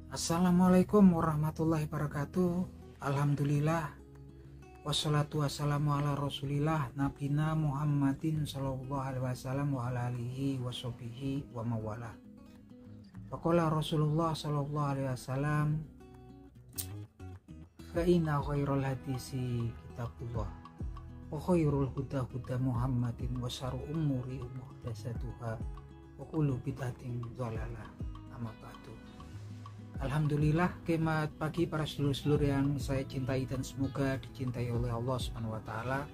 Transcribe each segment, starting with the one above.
Assalamualaikum warahmatullahi wabarakatuh. Alhamdulillah, wassalatu wassalamu ala rasulillah nabina Muhammadin sallallahu alaihi wasallam wa ala alihi wa sahbihi wa mawala. Faqala Rasulullah sallallahu alaihi wasallam, fa inna khairal hadisi kitabullah wa khairul huda huda Muhammadin wa syarrul umuri muhdatsatuha wa kullu bid'atin dhalalah. Amma ba'du. Alhamdulillah, selamat pagi para seluruh yang saya cintai dan semoga dicintai oleh Allah Subhanahu wa taala.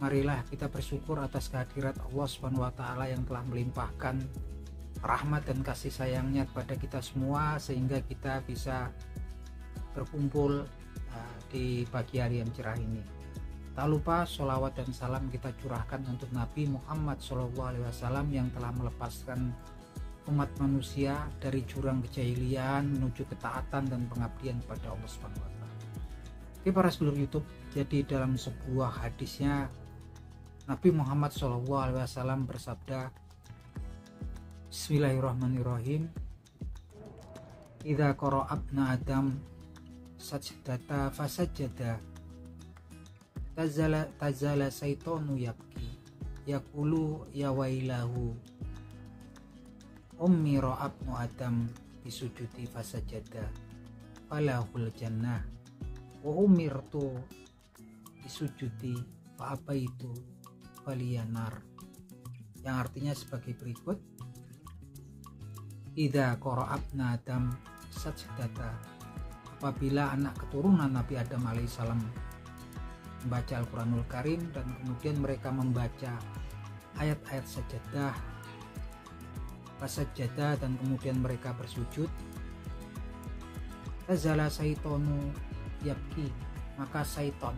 Marilah kita bersyukur atas kehadirat Allah Subhanahu wa taala yang telah melimpahkan rahmat dan kasih sayangnya kepada kita semua sehingga kita bisa berkumpul di pagi hari yang cerah ini. Tak lupa sholawat dan salam kita curahkan untuk Nabi Muhammad SAW yang telah melepaskan umat manusia dari jurang kejahilian menuju ketaatan dan pengabdian kepada Allah Subhanahu wa taala. Oke para seluruh YouTube, jadi dalam sebuah hadisnya Nabi Muhammad SAW bersabda, Bismillahirrahmanirrahim, idza qara'a ibnu adam sajdata fasajjada tazala syaitanu yabki yaqulu ya wailahu ummi ra'abnu adam bisujudi fasajada falahul jannah wa umirtu bisujudi fa abaitu faliyanar, yang artinya sebagai berikut, idza qara'abna adam sajdata, apabila anak keturunan Nabi Adam alaihissalam membaca Al-Quranul Karim dan kemudian mereka membaca ayat-ayat sajadah fasajada dan kemudian mereka bersujud, tazala syaitonu yabki, maka syaiton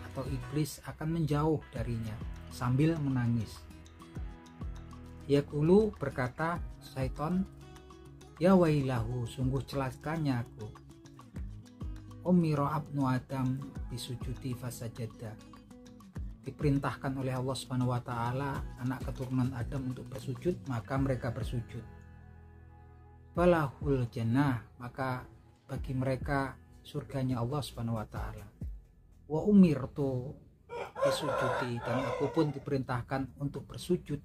atau iblis akan menjauh darinya sambil menangis. Yaqulu, berkata syaiton, ya wailahu, sungguh celakanya aku, ummi ra'abnu adam bisujudi fasajada, diperintahkan oleh Allah Subhanahu wa taala anak keturunan Adam untuk bersujud, maka mereka bersujud. Falahul jannah, maka bagi mereka surganya Allah Subhanahu wa taala. Wa umirtu bisujudi, dan aku pun diperintahkan untuk bersujud.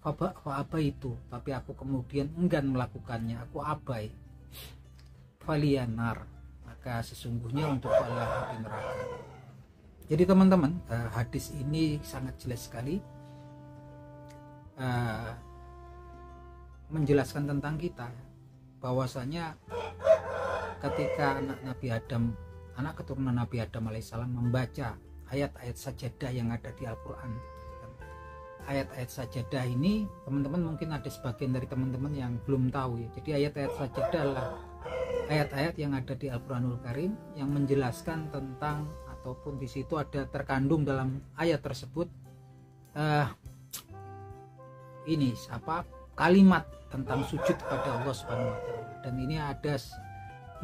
Fa abaitu, tapi aku kemudian enggan melakukannya, aku abai. Faliyanar, maka sesungguhnya untuk Allah api neraka. Jadi teman-teman, hadis ini sangat jelas sekali menjelaskan tentang kita, bahwasanya ketika anak keturunan Nabi Adam alaihissalam membaca ayat-ayat sajadah yang ada di Al-Quran. Ayat-ayat sajadah ini teman-teman mungkin ada sebagian dari teman-teman yang belum tahu ya. Jadi ayat-ayat sajadah adalah ayat-ayat yang ada di Al-Quranul Karim yang menjelaskan tentang, ataupun di situ ada terkandung dalam ayat tersebut kalimat tentang sujud kepada Allah Subhanahu wa taala. Dan ini ada 15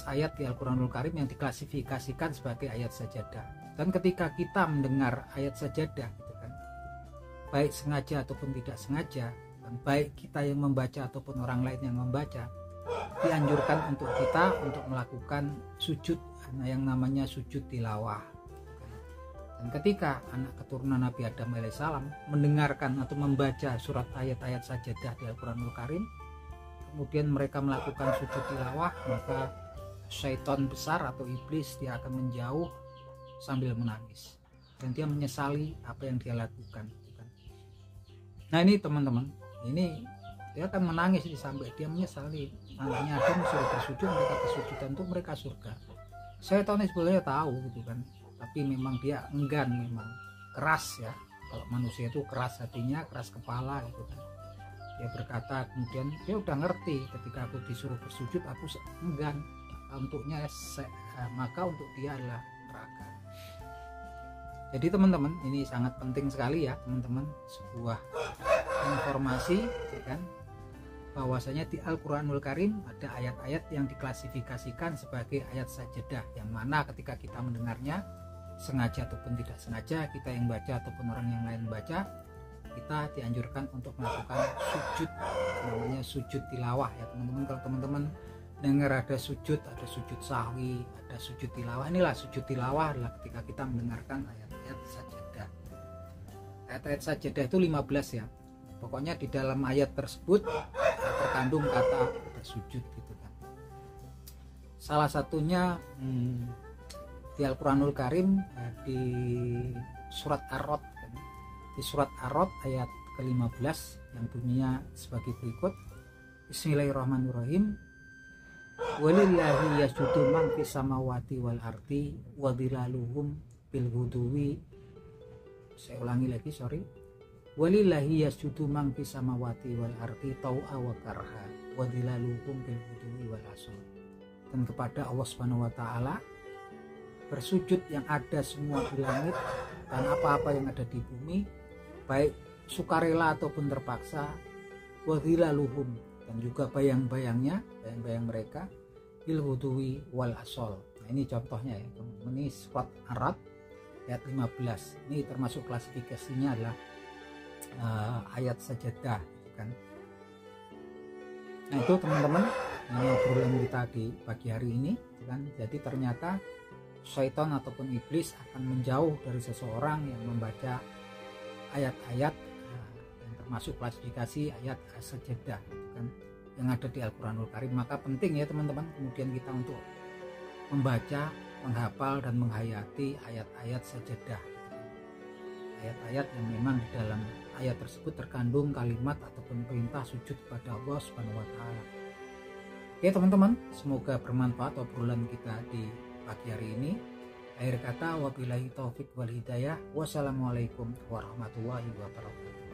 ayat di Al-Quranul Karim yang diklasifikasikan sebagai ayat sajadah. Dan ketika kita mendengar ayat sajadah gitu kan, baik sengaja ataupun tidak sengaja, dan baik kita yang membaca ataupun orang lain yang membaca, dianjurkan untuk kita untuk melakukan sujud yang namanya sujud tilawah. Dan ketika anak keturunan Nabi Adam alaihissalam mendengarkan atau membaca surat ayat-ayat sajadah di Al-Quranul Karim, kemudian mereka melakukan sujud tilawah, maka syaitan besar atau iblis dia akan menjauh sambil menangis dan dia menyesali apa yang dia lakukan. Nah ini teman-teman, ini dia akan menangis sampai dia menyesali. Makanya Adam suruh bersujud, mereka bersujud, tentu mereka surga. Syaitan sebenarnya tahu gitu kan, tapi memang dia enggan, memang keras ya. Kalau manusia itu keras hatinya, keras kepala gitu kan. Dia berkata kemudian, dia udah ngerti ketika aku disuruh bersujud aku enggan, untuknya maka untuk dia adalah neraka. Jadi teman-teman, ini sangat penting sekali ya teman-teman, sebuah informasi ya kan, bahwasanya di Al-Quranul Karim ada ayat-ayat yang diklasifikasikan sebagai ayat sajadah, yang mana ketika kita mendengarnya sengaja ataupun tidak sengaja, kita yang baca ataupun orang yang lain baca, kita dianjurkan untuk melakukan sujud, namanya sujud tilawah ya teman-teman. Kalau teman-teman dengar ada sujud sahwi, ada sujud tilawah, inilah sujud tilawah adalah ketika kita mendengarkan ayat-ayat sajadah. Ayat-ayat sajadah itu 15 ya, pokoknya di dalam ayat tersebut terkandung kata bersujud gitu kan. Salah satunya di Al-Quranul Karim, di surat Ar-Rod, di surat Ar-Rod ayat ke-15 yang bunyinya sebagai berikut. Bismillahirrahmanirrahim. Walillahi yasjudu man fis samawati wal ardi wa dhilaluhum bil ghuduwi. Saya ulangi lagi, sorry. Walillahi yasjudu man fis samawati wal ardi tau'a wa karha wa dhilaluhum bil ghuduwi wal asal. Dan kepada Allah Subhanahu wa taala bersujud yang ada semua di langit dan apa-apa yang ada di bumi, baik sukarela ataupun terpaksa, wa dhilaluhum, dan juga bayang-bayang mereka, bil ghuduwi wal asal. Nah, ini contohnya ya, ini surat Ar-Rad ayat 15. Ini termasuk klasifikasinya adalah ayat sajadah kan. Nah itu teman-teman, ini obrolan kita di pagi hari ini kan. Jadi ternyata syaitan ataupun iblis akan menjauh dari seseorang yang membaca ayat-ayat yang termasuk klasifikasi ayat sajadah kan, yang ada di Al-Quranul Karim. Maka penting ya teman-teman kemudian kita untuk membaca, menghafal dan menghayati ayat-ayat sajadah, ayat-ayat yang memang di dalam ayat tersebut terkandung kalimat ataupun perintah sujud kepada Allah Subhanahu wa taala. Oke teman-teman, semoga bermanfaat obrolan kita di pagi hari ini. Akhir kata, wabillahi taufik wal hidayah. Wassalamualaikum warahmatullahi wabarakatuh.